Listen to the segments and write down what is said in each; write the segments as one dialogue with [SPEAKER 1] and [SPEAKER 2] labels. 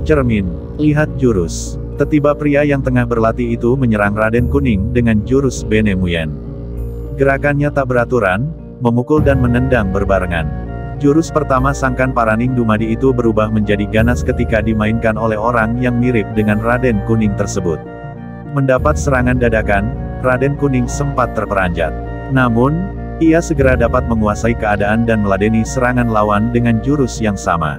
[SPEAKER 1] Cermin, lihat jurus. Tiba-tiba pria yang tengah berlatih itu menyerang Raden Kuning dengan jurus Bene Muyen. Gerakannya tak beraturan, memukul dan menendang berbarengan. Jurus pertama Sangkan Paraning Dumadi itu berubah menjadi ganas ketika dimainkan oleh orang yang mirip dengan Raden Kuning tersebut. Mendapat serangan dadakan, Raden Kuning sempat terperanjat. Namun, ia segera dapat menguasai keadaan dan meladeni serangan lawan dengan jurus yang sama.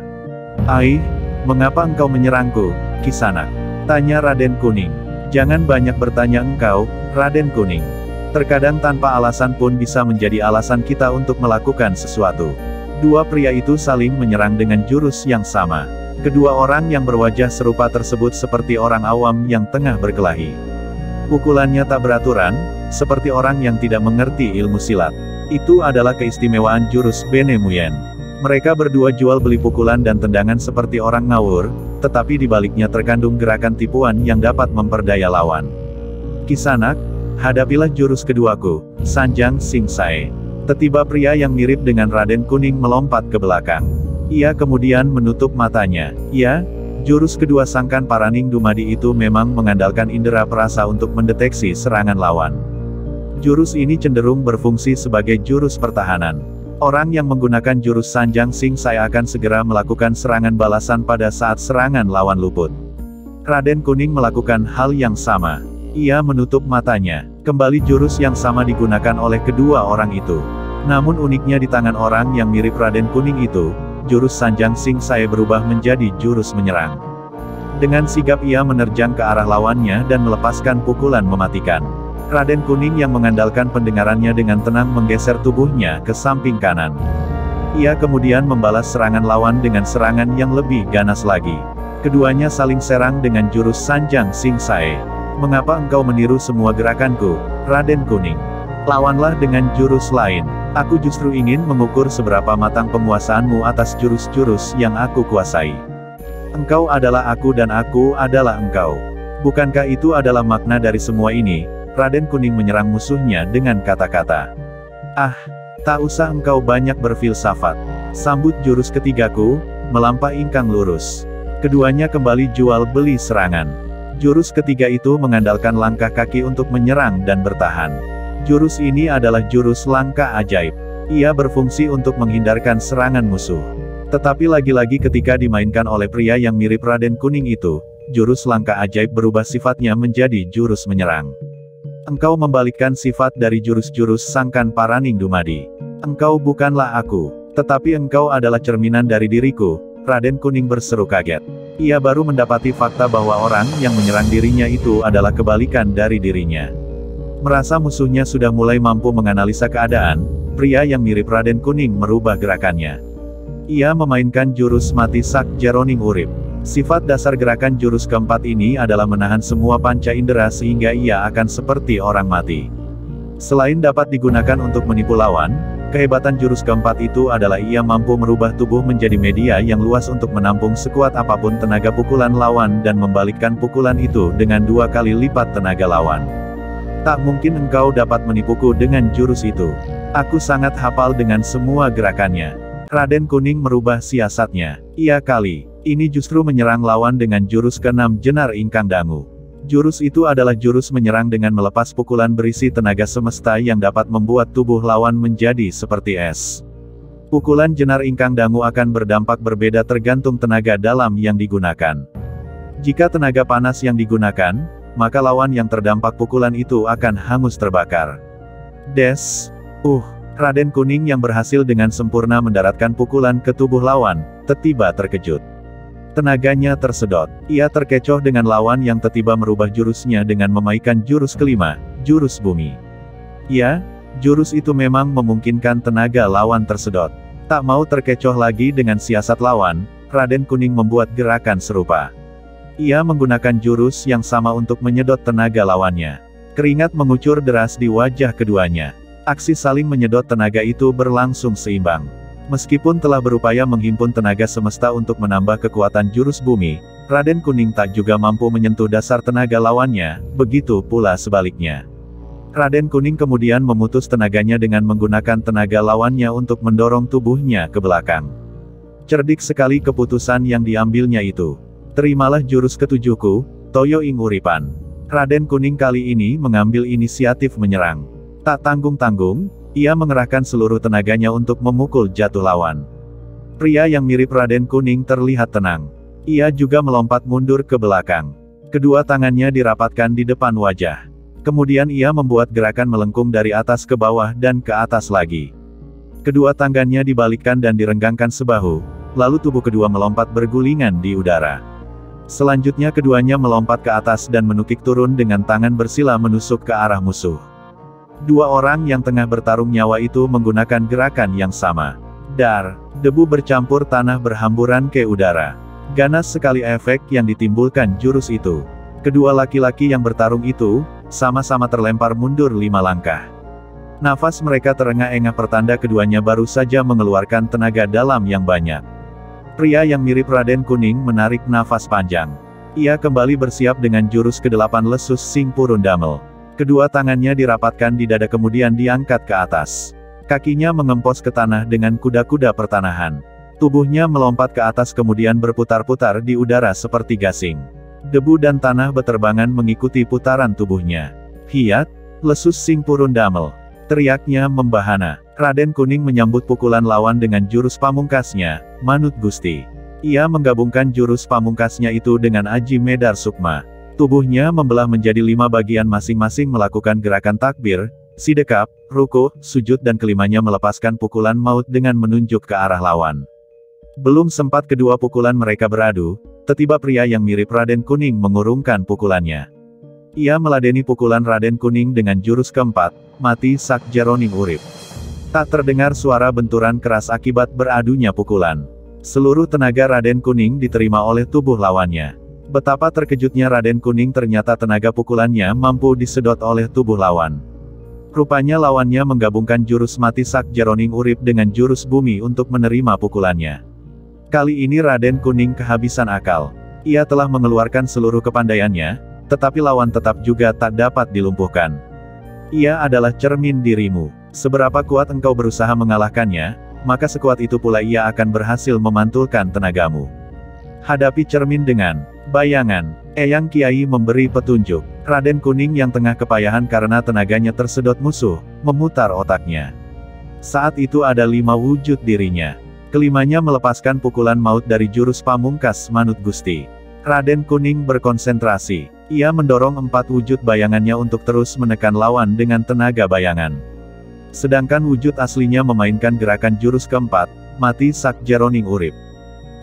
[SPEAKER 1] "Aih, mengapa engkau menyerangku, Kisanak?" tanya Raden Kuning. "Jangan banyak bertanya engkau, Raden Kuning. Terkadang tanpa alasan pun bisa menjadi alasan kita untuk melakukan sesuatu." Dua pria itu saling menyerang dengan jurus yang sama. Kedua orang yang berwajah serupa tersebut seperti orang awam yang tengah berkelahi. Pukulannya tak beraturan, seperti orang yang tidak mengerti ilmu silat. Itu adalah keistimewaan jurus Bene Muyen. Mereka berdua jual beli pukulan dan tendangan seperti orang ngawur, tetapi di baliknya terkandung gerakan tipuan yang dapat memperdaya lawan. "Kisanak, hadapilah jurus keduaku, Sanjang Sing Sae." Tiba-tiba pria yang mirip dengan Raden Kuning melompat ke belakang. Ia kemudian menutup matanya. Ya, jurus kedua Sangkan Paraning Dumadi itu memang mengandalkan indera perasa untuk mendeteksi serangan lawan. Jurus ini cenderung berfungsi sebagai jurus pertahanan. Orang yang menggunakan jurus Sanjang Sing Sae akan segera melakukan serangan balasan pada saat serangan lawan luput. Raden Kuning melakukan hal yang sama. Ia menutup matanya. Kembali jurus yang sama digunakan oleh kedua orang itu. Namun uniknya di tangan orang yang mirip Raden Kuning itu, jurus Sanjang Sing Sae berubah menjadi jurus menyerang. Dengan sigap ia menerjang ke arah lawannya dan melepaskan pukulan mematikan. Raden Kuning yang mengandalkan pendengarannya dengan tenang menggeser tubuhnya ke samping kanan. Ia kemudian membalas serangan lawan dengan serangan yang lebih ganas lagi. Keduanya saling serang dengan jurus Sanjang Sing Sae. "Mengapa engkau meniru semua gerakanku, Raden Kuning? Lawanlah dengan jurus lain. Aku justru ingin mengukur seberapa matang penguasaanmu atas jurus-jurus yang aku kuasai. Engkau adalah aku dan aku adalah engkau. Bukankah itu adalah makna dari semua ini?" Raden Kuning menyerang musuhnya dengan kata-kata. "Ah, tak usah engkau banyak berfilsafat. Sambut jurus ketigaku, Melampah Ingkang Lurus." Keduanya kembali jual beli serangan. Jurus ketiga itu mengandalkan langkah kaki untuk menyerang dan bertahan. Jurus ini adalah jurus langkah ajaib. Ia berfungsi untuk menghindarkan serangan musuh. Tetapi lagi-lagi ketika dimainkan oleh pria yang mirip Raden Kuning itu, jurus langkah ajaib berubah sifatnya menjadi jurus menyerang. Engkau membalikkan sifat dari jurus-jurus Sangkan Paraning Dumadi. Engkau bukanlah aku, tetapi engkau adalah cerminan dari diriku, Raden Kuning berseru kaget. Ia baru mendapati fakta bahwa orang yang menyerang dirinya itu adalah kebalikan dari dirinya. Merasa musuhnya sudah mulai mampu menganalisa keadaan, pria yang mirip Raden Kuning merubah gerakannya. Ia memainkan jurus Mati Sak Jeroning Urip. Sifat dasar gerakan jurus keempat ini adalah menahan semua panca indera sehingga ia akan seperti orang mati. Selain dapat digunakan untuk menipu lawan, kehebatan jurus keempat itu adalah ia mampu merubah tubuh menjadi media yang luas untuk menampung sekuat apapun tenaga pukulan lawan dan membalikkan pukulan itu dengan 2 kali lipat tenaga lawan. Tak mungkin engkau dapat menipuku dengan jurus itu. Aku sangat hafal dengan semua gerakannya. Raden Kuning merubah siasatnya. Ia kali ini justru menyerang lawan dengan jurus ke-6 Jenar Ingkang Dangu. Jurus itu adalah jurus menyerang dengan melepas pukulan berisi tenaga semesta yang dapat membuat tubuh lawan menjadi seperti es. Pukulan Jenar Ingkang Dangu akan berdampak berbeda tergantung tenaga dalam yang digunakan. Jika tenaga panas yang digunakan, maka lawan yang terdampak pukulan itu akan hangus terbakar. Des! Raden Kuning yang berhasil dengan sempurna mendaratkan pukulan ke tubuh lawan, tiba-tiba terkejut. Tenaganya tersedot. Ia terkecoh dengan lawan yang tiba-tiba merubah jurusnya dengan memainkan jurus kelima, jurus bumi. Ya, jurus itu memang memungkinkan tenaga lawan tersedot. Tak mau terkecoh lagi dengan siasat lawan, Raden Kuning membuat gerakan serupa. Ia menggunakan jurus yang sama untuk menyedot tenaga lawannya. Keringat mengucur deras di wajah keduanya. Aksi saling menyedot tenaga itu berlangsung seimbang. Meskipun telah berupaya menghimpun tenaga semesta untuk menambah kekuatan jurus bumi, Raden Kuning tak juga mampu menyentuh dasar tenaga lawannya, begitu pula sebaliknya. Raden Kuning kemudian memutus tenaganya dengan menggunakan tenaga lawannya untuk mendorong tubuhnya ke belakang. Cerdik sekali keputusan yang diambilnya itu. Terimalah jurus ketujuhku, Toyo Ing Uripan. Raden Kuning kali ini mengambil inisiatif menyerang. Tak tanggung-tanggung, ia mengerahkan seluruh tenaganya untuk memukul jatuh lawan. Pria yang mirip Raden Kuning terlihat tenang. Ia juga melompat mundur ke belakang. Kedua tangannya dirapatkan di depan wajah. Kemudian ia membuat gerakan melengkung dari atas ke bawah dan ke atas lagi. Kedua tangannya dibalikkan dan direnggangkan sebahu, lalu tubuh kedua melompat bergulingan di udara. Selanjutnya keduanya melompat ke atas dan menukik turun dengan tangan bersila menusuk ke arah musuh. Dua orang yang tengah bertarung nyawa itu menggunakan gerakan yang sama. Dar, debu bercampur tanah berhamburan ke udara. Ganas sekali efek yang ditimbulkan jurus itu. Kedua laki-laki yang bertarung itu, sama-sama terlempar mundur 5 langkah. Nafas mereka terengah-engah pertanda keduanya baru saja mengeluarkan tenaga dalam yang banyak. Pria yang mirip Raden Kuning menarik nafas panjang. Ia kembali bersiap dengan jurus ke-8 lesus Sing Purun Damel. Kedua tangannya dirapatkan di dada kemudian diangkat ke atas. Kakinya mengempos ke tanah dengan kuda-kuda pertanahan. Tubuhnya melompat ke atas kemudian berputar-putar di udara seperti gasing. Debu dan tanah beterbangan mengikuti putaran tubuhnya. Hiat, lesus Sing Purun Damel. Teriaknya membahana. Raden Kuning menyambut pukulan lawan dengan jurus pamungkasnya, Manut Gusti. Ia menggabungkan jurus pamungkasnya itu dengan Aji Medar Sukma. Tubuhnya membelah menjadi 5 bagian masing-masing melakukan gerakan takbir, sidekap, ruku, sujud dan kelimanya melepaskan pukulan maut dengan menunjuk ke arah lawan. Belum sempat kedua pukulan mereka beradu, tiba-tiba pria yang mirip Raden Kuning mengurungkan pukulannya. Ia meladeni pukulan Raden Kuning dengan jurus keempat, Mati Sak Jeroning Urip. Tak terdengar suara benturan keras akibat beradunya pukulan. Seluruh tenaga Raden Kuning diterima oleh tubuh lawannya. Betapa terkejutnya Raden Kuning ternyata tenaga pukulannya mampu disedot oleh tubuh lawan. Rupanya lawannya menggabungkan jurus Mati Sak Jeroning Urip dengan jurus bumi untuk menerima pukulannya. Kali ini Raden Kuning kehabisan akal. Ia telah mengeluarkan seluruh kepandaiannya, tetapi lawan tetap juga tak dapat dilumpuhkan. Ia adalah cermin dirimu. Seberapa kuat engkau berusaha mengalahkannya, maka sekuat itu pula ia akan berhasil memantulkan tenagamu. Hadapi cermin dengan bayangan. Eyang Kiai memberi petunjuk. Raden Kuning yang tengah kepayahan karena tenaganya tersedot musuh, memutar otaknya. Saat itu ada 5 wujud dirinya. Kelimanya melepaskan pukulan maut dari jurus pamungkas Manut Gusti. Raden Kuning berkonsentrasi. Ia mendorong 4 wujud bayangannya untuk terus menekan lawan dengan tenaga bayangan. Sedangkan wujud aslinya memainkan gerakan jurus keempat, Mati Sak Jeroning Urip.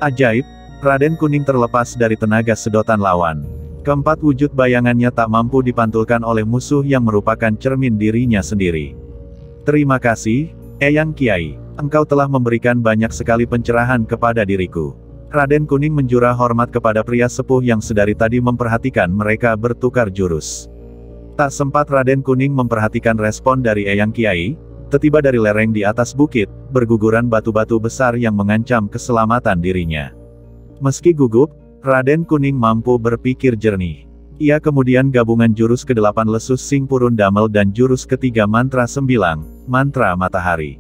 [SPEAKER 1] Ajaib, Raden Kuning terlepas dari tenaga sedotan lawan. Keempat wujud bayangannya tak mampu dipantulkan oleh musuh yang merupakan cermin dirinya sendiri. Terima kasih, Eyang Kiai. Engkau telah memberikan banyak sekali pencerahan kepada diriku. Raden Kuning menjura hormat kepada pria sepuh yang sedari tadi memperhatikan mereka bertukar jurus. Tak sempat Raden Kuning memperhatikan respon dari Eyang Kiai, tiba-tiba dari lereng di atas bukit, berguguran batu-batu besar yang mengancam keselamatan dirinya. Meski gugup, Raden Kuning mampu berpikir jernih. Ia kemudian gabungan jurus ke-8 lesus Sing Purun Damel dan jurus ketiga mantra sembilang, mantra matahari.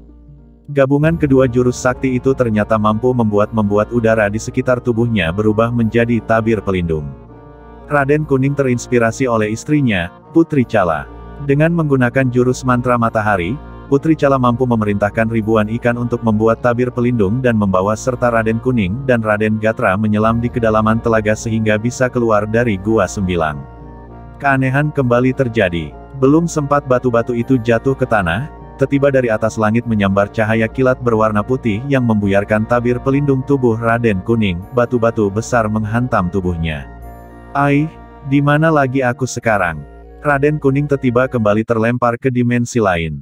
[SPEAKER 1] Gabungan kedua jurus sakti itu ternyata mampu membuat udara di sekitar tubuhnya berubah menjadi tabir pelindung. Raden Kuning terinspirasi oleh istrinya, Putri Cala. Dengan menggunakan jurus mantra matahari, Putri Cala mampu memerintahkan ribuan ikan untuk membuat tabir pelindung dan membawa serta Raden Kuning dan Raden Gatra menyelam di kedalaman telaga sehingga bisa keluar dari Gua Sembilang. Keanehan kembali terjadi. Belum sempat batu-batu itu jatuh ke tanah, tiba-tiba dari atas langit menyambar cahaya kilat berwarna putih yang membuyarkan tabir pelindung tubuh Raden Kuning. Batu-batu besar menghantam tubuhnya. Di mana lagi aku sekarang? Raden Kuning tiba-tiba kembali terlempar ke dimensi lain.